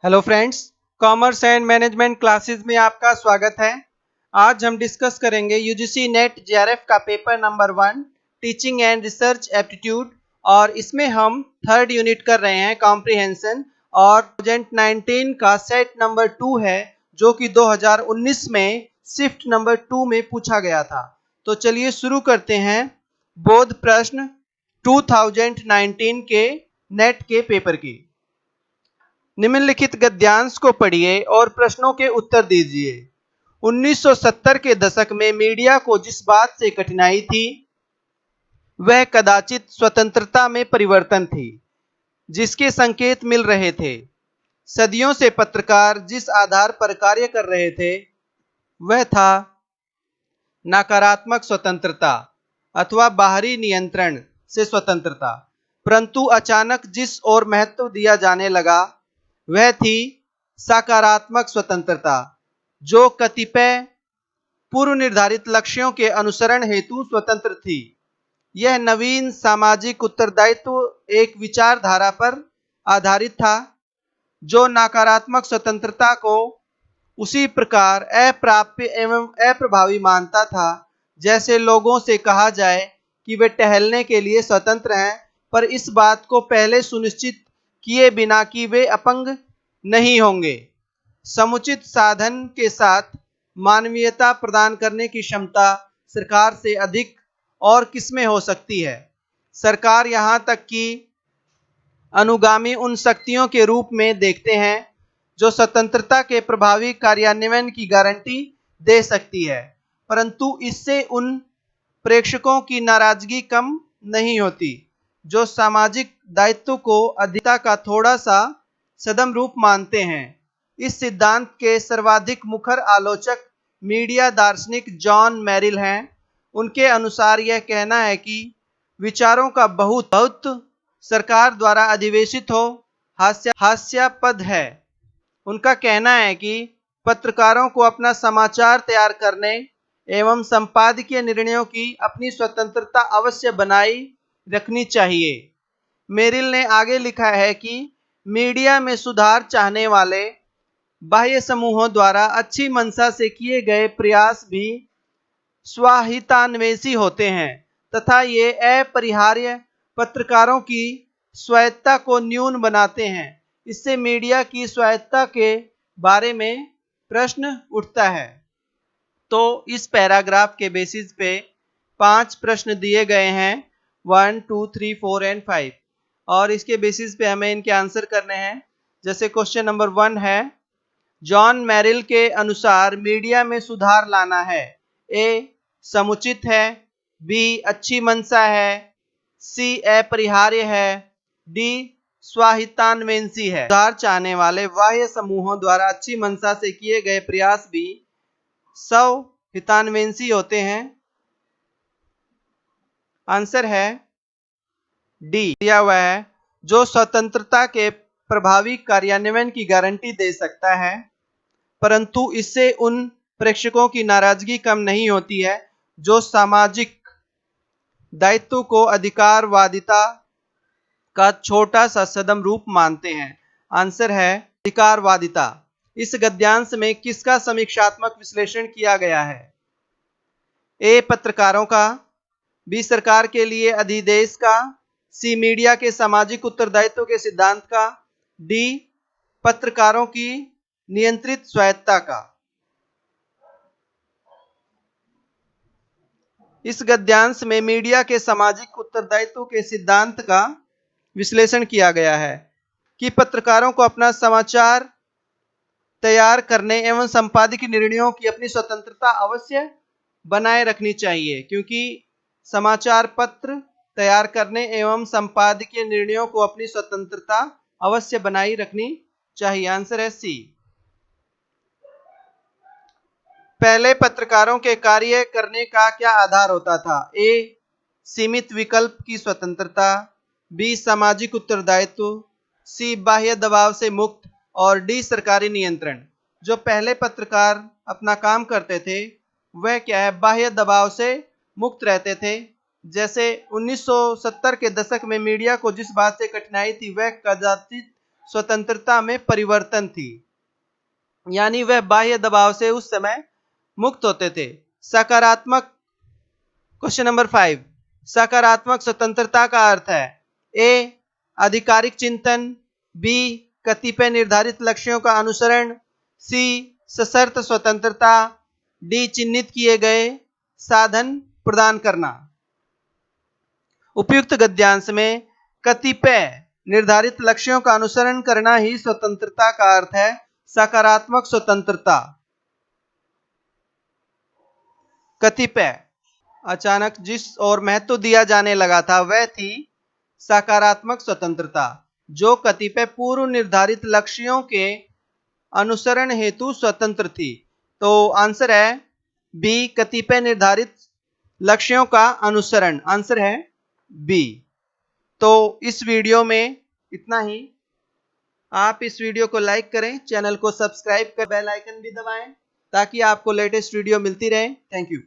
Hello friends, commerce and management classes में आपका स्वागत है। आज हम डिस्कस करेंगे यूजीसी नेट जेआरएफ का paper number 1 teaching and research aptitude और इसमें हम थर्ड यूनिट कर रहे हैं कॉम्प्रिहेंशन और 2019 का सेट नंबर 2 है जो कि 2019 में शिफ्ट नंबर 2 में पूछा गया था। तो चलिए शुरू करते हैं बोध प्रश्न 2019 के नेट के पेपर की। निम्नलिखित गद्यांश को पढ़िए और प्रश्नों के उत्तर दीजिए। 1970 के दशक में मीडिया को जिस बात से कठिनाई थी वह कदाचित स्वतंत्रता में परिवर्तन थी जिसके संकेत मिल रहे थे। सदियों से पत्रकार जिस आधार पर कार्य कर रहे थे वह था नकारात्मक स्वतंत्रता अथवा बाहरी नियंत्रण से स्वतंत्रता, परंतु अचानक जिस ओर महत्व दिया जाने लगा वह थी सकारात्मक स्वतंत्रता जो कतिपय पूर्व निर्धारित लक्ष्यों के अनुसरण हेतु स्वतंत्र थी। यह नवीन सामाजिक उत्तरदायित्व एक विचारधारा पर आधारित था जो नकारात्मक स्वतंत्रता को उसी प्रकार अप्राप्य एवं अप्रभावी मानता था जैसे लोगों से कहा जाए कि वे टहलने के लिए स्वतंत्र हैं, पर इस बात को पहले सुनिश्चित किए बिना कि वे अपंग नहीं होंगे। समुचित साधन के साथ मानवीयता प्रदान करने की क्षमता सरकार से अधिक और किसमें हो सकती है। सरकार यहाँ तक कि अनुगामी उन शक्तियों के रूप में देखते हैं जो स्वतंत्रता के प्रभावी कार्यान्वयन की गारंटी दे सकती है, परंतु इससे उन प्रेक्षकों की नाराजगी कम नहीं होती जो सामाजिक दायित्व को अधिकता का थोड़ा सा सदम रूप मानते हैं। इस सिद्धांत के सर्वाधिक मुखर आलोचक मीडिया दार्शनिक जॉन मेरिल हैं। उनके अनुसार यह कहना है कि विचारों का बहुत सरकार द्वारा अधिवेशित हो हास्यास्पद है। उनका कहना है कि पत्रकारों को अपना समाचार तैयार करने एवं संपादकीय निर्णयों की अपनी स्वतंत्रता अवश्य बनाई रखनी चाहिए। मेरिल ने आगे लिखा है कि मीडिया में सुधार चाहने वाले बाह्य समूहों द्वारा अच्छी मंशा से किए गए प्रयास भी स्वाहितान्वेषी होते हैं तथा ये अपरिहार्य पत्रकारों की स्वायत्ता को न्यून बनाते हैं। इससे मीडिया की स्वायत्ता के बारे में प्रश्न उठता है। तो इस पैराग्राफ के बेसिस पे 5 प्रश्न दिए गए हैं 1, 2, 3, 4 एंड 5 और इसके बेसिस पे हमें इनके आंसर करने हैं। जैसे क्वेश्चन नंबर 1 है, जॉन मेरिल के अनुसार मीडिया में सुधार लाना है। ए समुचित है, बी अच्छी मंशा है, सी अपरिहार्य है, डी स्वाहितान्वेषी है। सुधार चाहने वाले बाह्य समूहों द्वारा अच्छी मंशा से किए गए प्रयास भी स्वहितान्वेषी होते हैं। आंसर है डी दिया हुआ है, जो स्वतंत्रता के प्रभावी कार्यान्वयन की गारंटी दे सकता है, परंतु इससे उन प्रेक्षकों की नाराजगी कम नहीं होती है जो सामाजिक दायित्व को अधिकारवादिता का छोटा सा सदम रूप मानते हैं। आंसर है अधिकारवादिता। इस गद्यांश में किसका समीक्षात्मक विश्लेषण किया गया है? ए पत्रकारों का, बी सरकार के लिए अधिदेश का, सी मीडिया के सामाजिक उत्तरदायित्व के सिद्धांत का, डी पत्रकारों की नियंत्रित स्वायत्ता का। इस गद्यांश में मीडिया के सामाजिक उत्तरदायित्व के सिद्धांत का विश्लेषण किया गया है कि पत्रकारों को अपना समाचार तैयार करने एवं संपादकीय निर्णयों की अपनी स्वतंत्रता अवश्य बनाए रखनी चाहिए, क्योंकि समाचार पत्र तैयार करने एवं संपादकीय निर्णयों को अपनी स्वतंत्रता अवश्य बनाई रखनी चाहिए। आंसर है सी। पहले पत्रकारों के कार्य करने का क्या आधार होता था? ए सीमित विकल्प की स्वतंत्रता, बी सामाजिक उत्तरदायित्व, सी बाह्य दबाव से मुक्त और डी सरकारी नियंत्रण। जो पहले पत्रकार अपना काम करते थे वह क्या है, बाह्य दबाव से मुक्त रहते थे। जैसे 1970 के दशक में मीडिया को जिस बात से कठिनाई थी वह कदाचित स्वतंत्रता में परिवर्तन थी, यानी वह बाह्य दबाव से उस समय मुक्त होते थे। सकारात्मक क्वेश्चन नंबर 5, सकारात्मक स्वतंत्रता का अर्थ है ए आधिकारिक चिंतन, बी कतिपय निर्धारित लक्ष्यों का अनुसरण, सी सशर्त स्वतंत्रता, डी चिन्हित किए गए साधन प्रदान करना। उपयुक्त गद्यांश में कतिपय निर्धारित लक्ष्यों का अनुसरण करना ही स्वतंत्रता का अर्थ है। सकारात्मक स्वतंत्रता। कतिपय अचानक जिस ओर महत्व दिया जाने लगा था वह थी सकारात्मक स्वतंत्रता, जो कतिपय पूर्व निर्धारित लक्ष्यों के अनुसरण हेतु स्वतंत्र थी। तो आंसर है बी कतिपय निर्धारित लक्ष्यों का अनुसरण, आंसर है बी। तो इस वीडियो में इतना ही। आप इस वीडियो को लाइक करें, चैनल को सब्सक्राइब कर बेल आइकन भी दबाएं ताकि आपको लेटेस्ट वीडियो मिलती रहे। Thank you.